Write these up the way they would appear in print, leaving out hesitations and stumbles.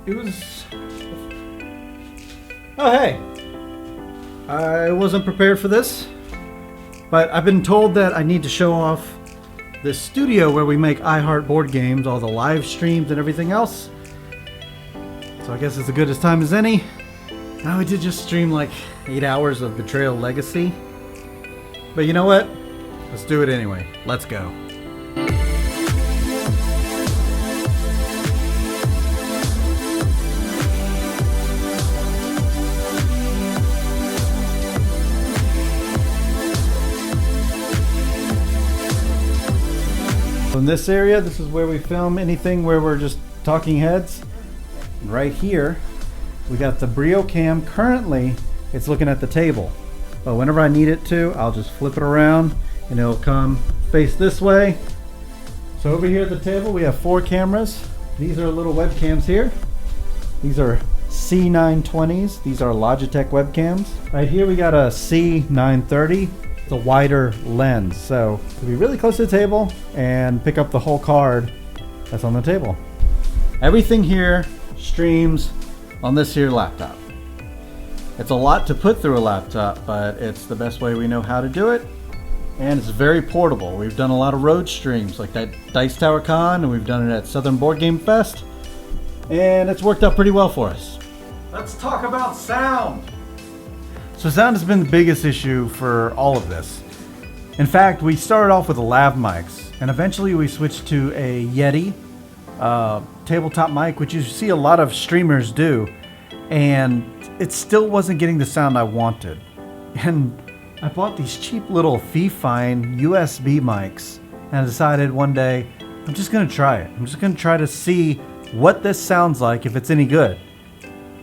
it was... Oh, hey. I wasn't prepared for this, but I've been told that I need to show off this studio where we make iHeart board games, all the live streams and everything else. So I guess it's as good a time as any. Now we did just stream like 8 hours of Betrayal Legacy. But you know what? Let's do it anyway. Let's go. In this area, this is where we film anything where we're just talking heads. And right here, we got the Brio Cam. Currently, it's looking at the table. But whenever I need it to, I'll just flip it around and it'll come face this way. So over here at the table, we have 4 cameras. These are little webcams here. These are C920s. These are Logitech webcams. Right here, we got a C930. It's a wider lens, so to be really close to the table and pick up the whole card that's on the table. Everything here streams on this here laptop. It's a lot to put through a laptop, but it's the best way we know how to do it, and it's very portable. We've done a lot of road streams like that Dice Tower Con, and we've done it at Southern Board Game Fest, and it's worked out pretty well for us. Let's talk about sound. So sound has been the biggest issue for all of this. In fact, we started off with the lav mics, and eventually we switched to a Yeti tabletop mic, which you see a lot of streamers do, and it still wasn't getting the sound I wanted. And I bought these cheap little fee-fine USB mics, and I decided one day, I'm just gonna try it. I'm just gonna try to see what this sounds like, if it's any good.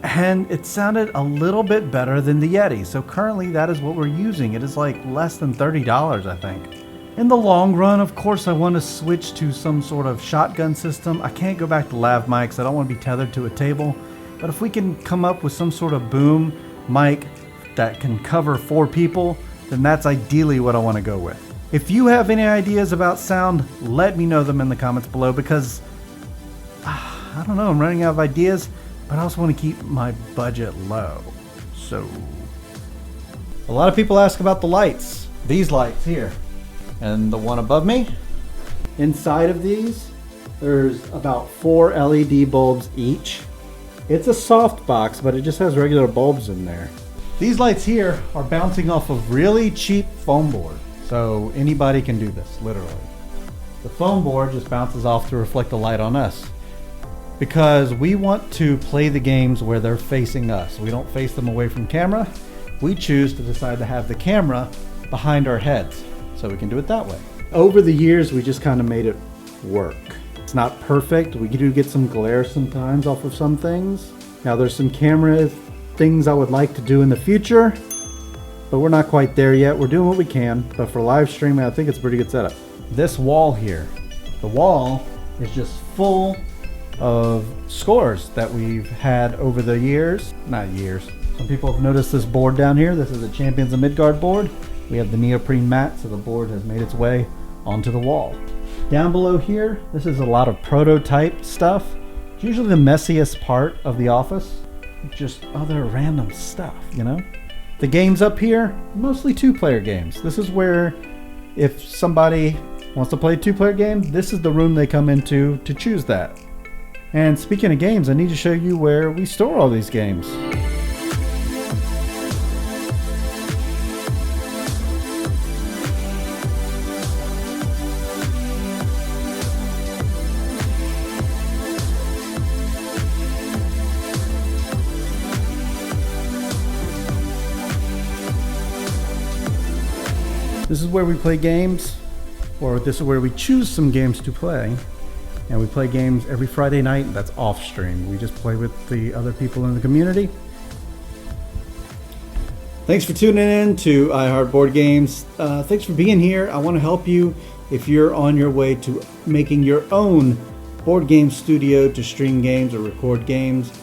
And it sounded a little bit better than the Yeti. So currently that is what we're using. It is like less than $30, I think. In the long run, of course, I want to switch to some sort of shotgun system. I can't go back to lav mics. I don't want to be tethered to a table. But if we can come up with some sort of boom mic that can cover 4 people, then that's ideally what I want to go with. If you have any ideas about sound, let me know them in the comments below, because I don't know, I'm running out of ideas. But I also want to keep my budget low. So, a lot of people ask about the lights. These lights here. And the one above me. Inside of these, there's about 4 LED bulbs each. It's a soft box, but it just has regular bulbs in there. These lights here are bouncing off of really cheap foam board. So anybody can do this, literally. The foam board just bounces off to reflect the light on us, because we want to play the games where they're facing us. We don't face them away from camera. We choose to decide to have the camera behind our heads, so we can do it that way. Over the years, we just kind of made it work. It's not perfect. We do get some glare sometimes off of some things. Now there's some camera things I would like to do in the future, but we're not quite there yet. We're doing what we can, but for live streaming, I think it's a pretty good setup. This wall here, the wall is just full of scores that we've had over the years. Not years. Some people have noticed this board down here. This is a Champions of Midgard board. We have the neoprene mat, so the board has made its way onto the wall. Down below here, this is a lot of prototype stuff. It's usually the messiest part of the office. Just other random stuff, you know? The games up here, mostly 2-player games. This is where, if somebody wants to play a 2-player game, this is the room they come into to choose that. And speaking of games, I need to show you where we store all these games. This is where we play games, or this is where we choose some games to play. And we play games every Friday night. That's off stream. We just play with the other people in the community. Thanks for tuning in to iHeart Board Games. Thanks for being here. I want to help you if you're on your way to making your own board game studio to stream games or record games.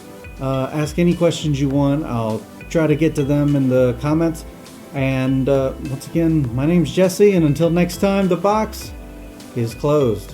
Ask any questions you want. I'll try to get to them in the comments. And once again, my name's Jesse, and until next time, the box is closed.